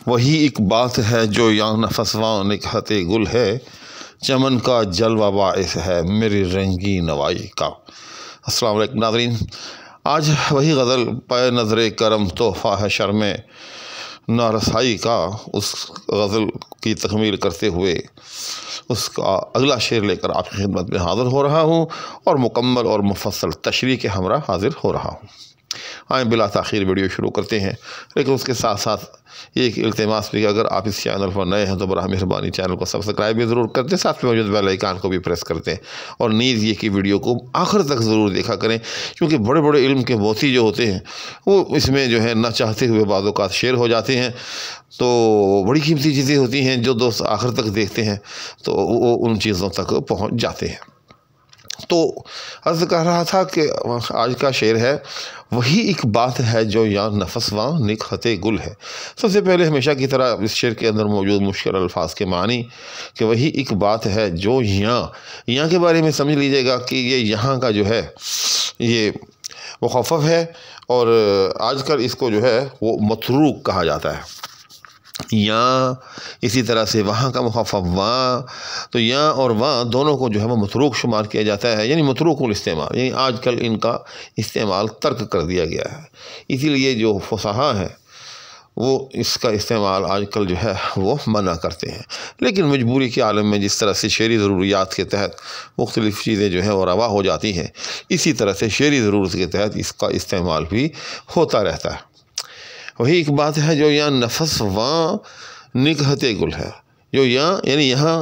وہی ایک بات ہے جو یاں نفسواں نکہت گل ہے، چمن کا جلوہ باعث ہے میری رنگی نوائی کا۔ السلام علیکم ناظرین، آج وہی غزل پے نظر کرم تحفہ ہے شرم نارسائی کا، اس غزل کی تکمیل کرتے ہوئے اس کا اگلا شعر لے کر آپ کی خدمت میں حاضر ہو رہا ہوں اور مکمل اور مفصل تشریح کے ہمراہ حاضر ہو رہا ہوں۔ آئیں بلا تاخیر ویڈیو شروع کرتے ہیں، لیکن اس کے ساتھ ساتھ ایک التماس بھی کہ اگر آپ اس چینل پر نئے ہیں تو براہ مہربانی چینل کو سبسکرائب بھی ضرور کرتے، ساتھ میں موجود بیل آئیکن کو بھی پریس کرتے، اور نیز یہ کہ ویڈیو کو آخر تک ضرور دیکھا کریں، کیونکہ بڑے بڑے علم کے موتی جو ہوتے ہیں وہ اس میں جو ہے نہ چاہتے ہوئے بعض اوقات شیئر ہو جاتے ہیں، تو بڑی قیمتی چیزیں ہوتی ہیں جو دوست آخر تک دیکھتے ہیں تو وہ ان چیزوں تک پہنچ جاتے ہیں۔ تو عرض کر رہا تھا کہ آج کا شعر ہے، وہی ایک بات ہے جو یاں نفسواں نکہت گل ہے۔ سب سے پہلے ہمیشہ کی طرح اس شعر کے اندر موجود مشکل الفاظ کے معنی کہ وہی ایک بات ہے جو یاں کے بارے میں سمجھ لیجئے گا کہ یہ یہاں کا جو ہے یہ مخفف ہے، اور آج کل اس کو جو ہے وہ متروک کہا جاتا ہے۔ یاں اسی طرح سے وہاں کا مخفف وہاں، تو یاں اور وہاں دونوں کو جو ہے وہ متروک شمار کیا جاتا ہے، یعنی متروک الاستعمال، یعنی آج کل ان کا استعمال ترک کر دیا گیا ہے۔ اسی لیے جو فصحاء ہیں وہ اس کا استعمال آج کل جو ہے وہ منع کرتے ہیں، لیکن مجبوری کے عالم میں جس طرح سے شعری ضروریات کے تحت مختلف چیزیں جو ہیں وہ روا ہو جاتی ہیں، اسی طرح سے شعری ضرورت کے تحت اس کا استعمال بھی ہوتا رہتا ہے۔ وہی ایک بات ہے جو یاں نفسواں نکہت گل ہے، جو یعنی یہاں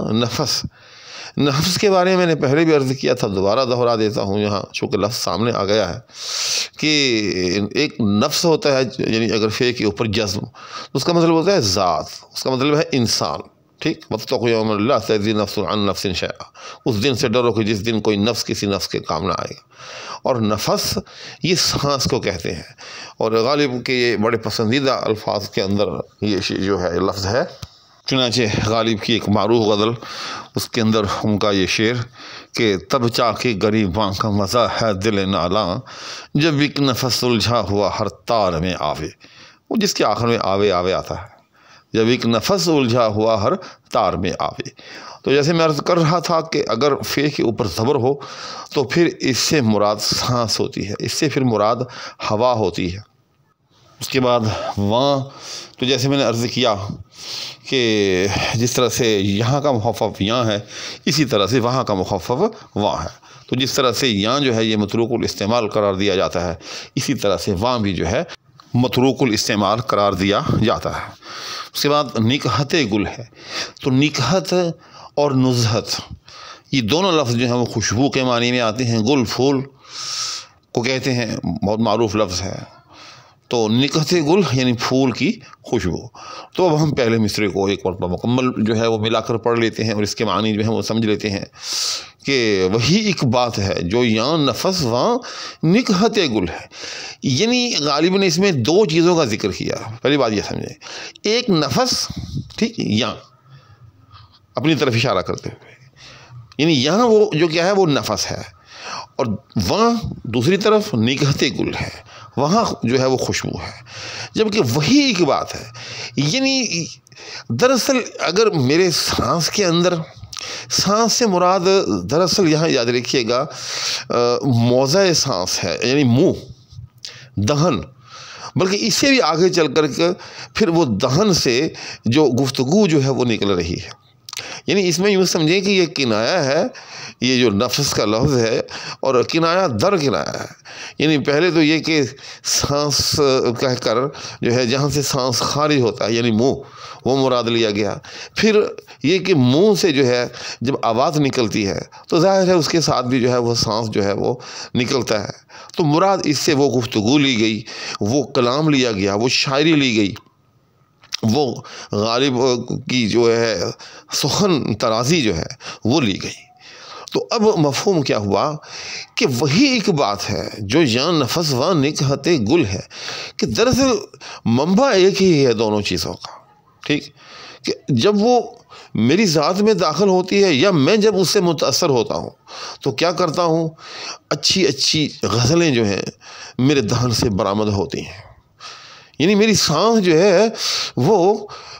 نفس کے بارے میں میں نے پہلے بھی عرض کیا تھا، دوبارہ دہرا دیتا ہوں یہاں چونکہ لفظ سامنے آ گیا ہے کہ ایک نفس ہوتا ہے، یعنی اگر فے کے اوپر جزم، اس کا مطلب ہوتا ہے ذات، اس کا مطلب ہے انسان، ٹھیک۔ واتقوا یوما لا تجزی نفس عن نفس شیئا، اس دن سے ڈرو کہ جس دن کوئی نفس کسی نفس کے کام نہ آئے گا۔ اور نفس یہ سانس کو کہتے ہیں، اور غالب کے یہ بڑے پسندیدہ الفاظ کے اندر یہ جو ہے لفظ ہے، چنانچہ غالب کی ایک معروف غزل اس کے اندر ان کا یہ شعر کہ تب چا کے غریباں کا مزہ ہے دل نالاں، جب ایک نفس الجھا ہوا ہر تار میں آوے، وہ جس کے آخر میں آوے آتا ہے، جب ایک نفس الجھا ہوا ہر تار میں آوے۔ تو جیسے میں عرض کر رہا تھا کہ اگر فے کے اوپر زبر ہو تو پھر اس سے مراد سانس ہوتی ہے، اس سے پھر مراد ہوا ہوتی ہے۔ اس کے بعد وہاں تو جیسے میں نے عرض کیا کہ جس طرح سے یہاں کا مخفف یاں ہے، اسی طرح سے وہاں کا مخفف وہاں ہے۔ تو جس طرح سے یاں جو ہے یہ متروک الاستعمال قرار دیا جاتا ہے، اسی طرح سے وہاں بھی جو ہے متروک الاستعمال قرار دیا جاتا ہے۔ اس کے بعد نکہت گل ہے، تو نکہت اور نزہت یہ دونوں لفظ جو ہیں وہ خوشبو کے معنی میں آتے ہیں، گل پھول کو کہتے ہیں، بہت معروف لفظ ہے۔ تو نکہت گل یعنی پھول کی خوشبو۔ تو اب ہم پہلے مصرعے کو ایک مرتبہ مکمل جو ہے وہ ملا کر پڑھ لیتے ہیں اور اس کے معنی جو ہیں وہ سمجھ لیتے ہیں کہ وہی ایک بات ہے جو یاں نفسواں نکہت گل ہے، یعنی غالب نے اس میں دو چیزوں کا ذکر کیا۔ پہلی بات یہ سمجھیں، ایک نفس، ٹھیک، یاں اپنی طرف اشارہ کرتے ہوئے، یعنی یہاں وہ جو کیا ہے وہ نفس ہے، اور وہاں دوسری طرف نکہت گل ہے، وہاں جو ہے وہ خوشبو ہے، جبکہ وہی ایک بات ہے، یعنی دراصل اگر میرے سانس کے اندر، سانس سے مراد دراصل یہاں یاد رکھیے گا موضع سانس ہے، یعنی منہ، دہن، بلکہ اس سے بھی آگے چل کر کے پھر وہ دہن سے جو گفتگو جو ہے وہ نکل رہی ہے، یعنی اس میں یوں سمجھیں کہ یہ کنایہ ہے، یہ جو نفس کا لفظ ہے، اور کنایہ در کنایہ ہے، یعنی پہلے تو یہ کہ سانس کہہ کر جو ہے جہاں سے سانس خارج ہوتا ہے یعنی منہ، وہ مراد لیا گیا، پھر یہ کہ منہ سے جو ہے جب آواز نکلتی ہے تو ظاہر ہے اس کے ساتھ بھی جو ہے وہ سانس جو ہے وہ نکلتا ہے، تو مراد اس سے وہ گفتگو لی گئی، وہ کلام لیا گیا، وہ شاعری لی گئی، وہ غالب کی جو ہے سخن ترازی جو ہے وہ لی گئی۔ تو اب مفہوم کیا ہوا کہ وہی ایک بات ہے جو یاں نفسواں نکہت گل ہے، کہ دراصل منبع ایک ہی ہے دونوں چیزوں کا، ٹھیک، کہ جب وہ میری ذات میں داخل ہوتی ہے یا میں جب اس سے متاثر ہوتا ہوں تو کیا کرتا ہوں، اچھی اچھی غزلیں جو ہیں میرے دہن سے برآمد ہوتی ہیں، یعنی میری سانس جو ہے وہ